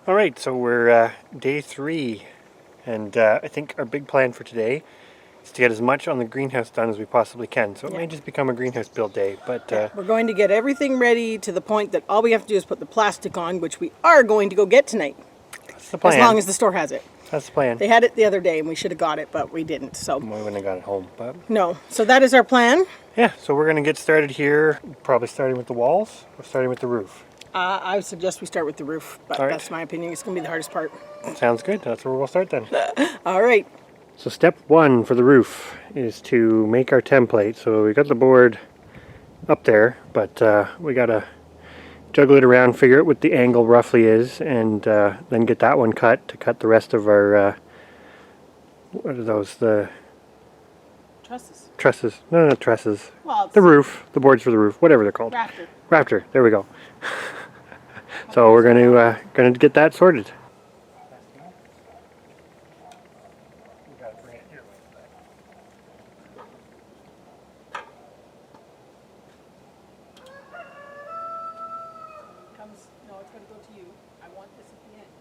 Alright, so we're day 3, and I think our big plan for today is to get as much on the greenhouse done as we possibly can. So it may just become a greenhouse build day, but we're going to get everything ready to the point that all we have to do is put the plastic on, which we are going to go get tonight. that's the plan. As long as the store has it. That's the plan. They had it the other day and we should have got it, but we didn't. So We wouldn't have got it home, but no. So that is our plan. yeah, so we're going to get started here, probably starting with the walls, or starting with the roof. I would suggest we start with the roof, but All right. that's my opinion. It's going to be the hardest part. Sounds good, that's where we'll start then. All right. So step 1 for the roof is to make our template. So we got the board up there, but we got to juggle it around, figure out what the angle roughly is, and then get that one cut to cut the rest of our, what are those, the Trusses. trusses, no, not trusses, Well, the roof, the boards for the roof, whatever they're called. Rafter. Rafter, there we go. So we're going to get that sorted. No, it's going to go to you. I want this at the end.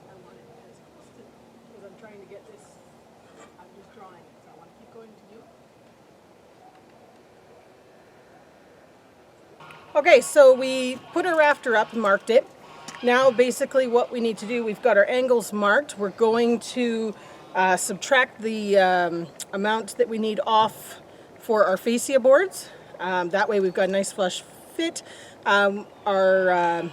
I want it as close to, because I'm trying to get this, I'm just drawing it, so I want to keep going to you. Okay, so we put our rafter up and marked it. Now basically what we need to do, we've got our angles marked. We're going to subtract the amount that we need off for our fascia boards. That way we've got a nice flush fit. The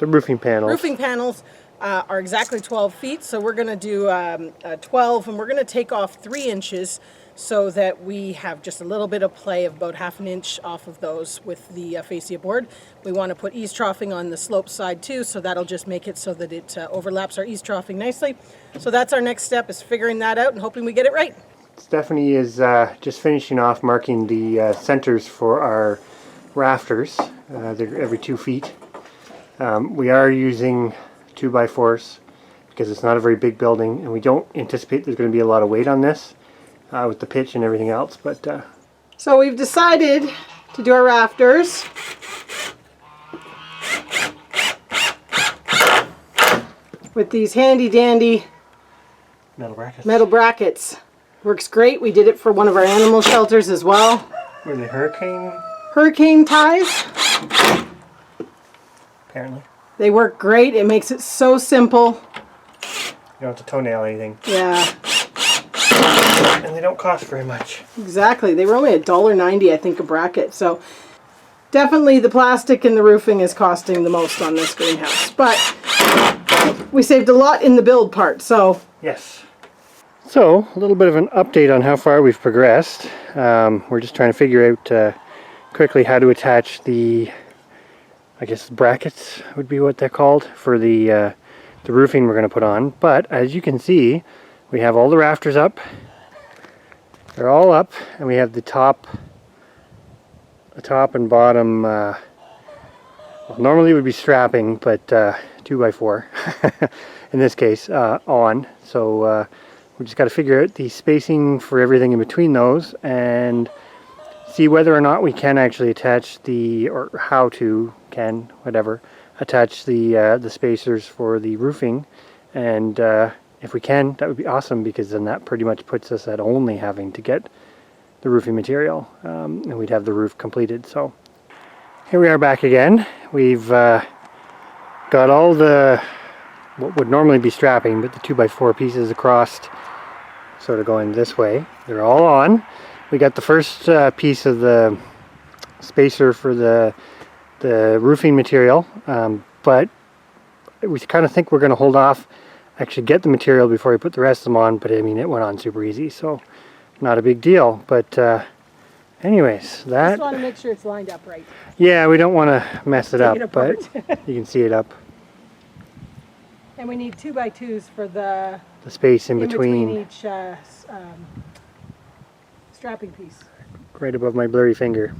roofing panels. Roofing panels are exactly 12 feet, so we're going to do 12, and we're going to take off 3 inches so that we have just a little bit of play of about half an inch off of those with the fascia board. We want to put eaves troughing on the slope side too, so that'll just make it so that it overlaps our eaves troughing nicely. So that's our next step, is figuring that out and hoping we get it right. Stephanie is just finishing off marking the centers for our rafters. They're every 2 feet. We are using 2x4s because it's not a very big building, and we don't anticipate there's going to be a lot of weight on this with the pitch and everything else. But so we've decided to do our rafters. With these handy dandy metal brackets. Works great. We did it for one of our animal shelters as well. Were they Hurricane ties. apparently? They work great. It makes it so simple. You don't have to toenail anything. Yeah. And they don't cost very much. Exactly. They were only $1.90, I think, a bracket. So definitely the plastic and the roofing is costing the most on this greenhouse. But we saved a lot in the build part, so. Yes. So, a little bit of an update on how far we've progressed. We're just trying to figure out quickly how to attach the, I guess, brackets would be what they're called, for the roofing we're going to put on. But as you can see, we have all the rafters up. They're all up, and we have the top and bottom, well, normally it would be strapping, but 2x4 in this case, on. So we just got to figure out the spacing for everything in between those and see whether or not we can actually attach the, or how to, attach the spacers for the roofing. And if we can, that would be awesome, because then that pretty much puts us at only having to get the roofing material, and we'd have the roof completed. So here we are back again. We've got all the, what would normally be strapping, but the 2x4 pieces across, sort of going this way. They're all on. We got the first piece of the spacer for the roofing material, but we kind of think we're going to hold off, actually get the material before we put the rest of them on. But I mean, it went on super easy, so not a big deal. But anyways, that, Just want to make sure it's lined up right. yeah, we don't want to mess it up, but you can see it up. And we need 2x2s for the space in between each strapping piece. Right above my blurry finger.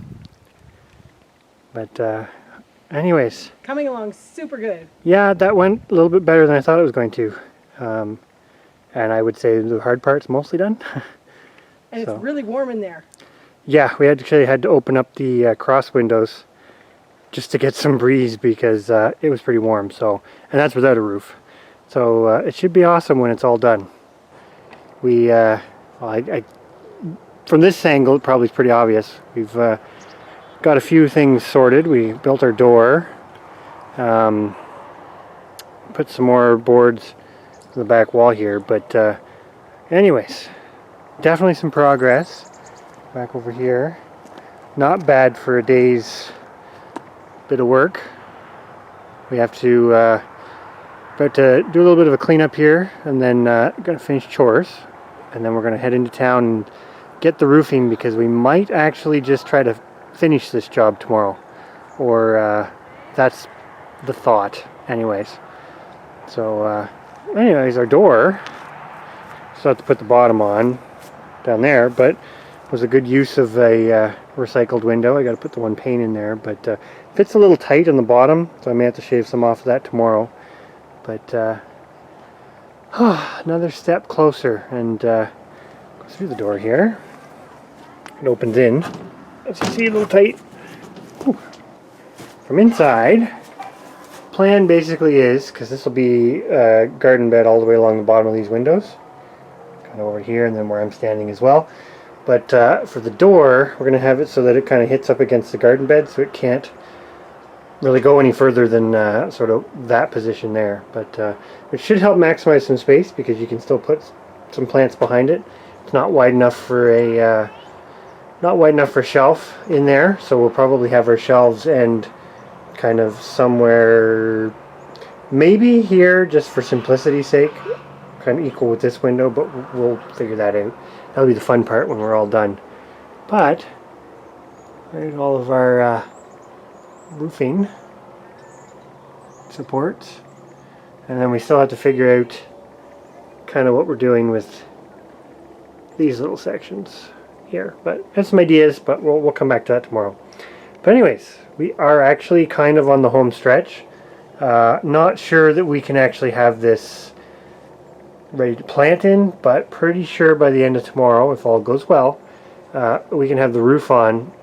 But anyways, Coming along super good. yeah, that went a little bit better than I thought it was going to. And I would say the hard part's mostly done. And it's really warm in there. Yeah, we actually had to open up the cross windows just to get some breeze because it was pretty warm. So, and that's without a roof. So it should be awesome when it's all done. We, well, from this angle, it probably is pretty obvious. We've got a few things sorted. We built our door, put some more boards on the back wall here. But anyways, definitely some progress. Back over here, not bad for a day's bit of work. We have to about to do a little bit of a cleanup here, and then gonna finish chores, and then we're gonna head into town and get the roofing, because we might actually just try to finish this job tomorrow, or that's the thought anyways. So anyways, our door, still have to put the bottom on down there, but was a good use of a recycled window. I got to put the one pane in there, but fits a little tight on the bottom, so I may have to shave some off of that tomorrow. But another step closer, and go through the door here. It opens in, as you see, a little tight. Whew. From inside, plan basically is, because this will be a garden bed all the way along the bottom of these windows, kind of over here, and then where I'm standing as well. But for the door, we're going to have it so that it kind of hits up against the garden bed, so it can't really go any further than sort of that position there. But it should help maximize some space, because you can still put some plants behind it. It's not wide enough for a shelf in there, so we'll probably have our shelves end kind of somewhere, maybe here, just for simplicity's sake, kind of equal with this window, but we'll figure that out. That'll be the fun part when we're all done. But there's all of our roofing supports, and then we still have to figure out kind of what we're doing with these little sections here. But I have some ideas, but we'll come back to that tomorrow. But anyways, we are actually kind of on the home stretch. Not sure that we can actually have this ready to plant in, but pretty sure by the end of tomorrow, if all goes well, we can have the roof on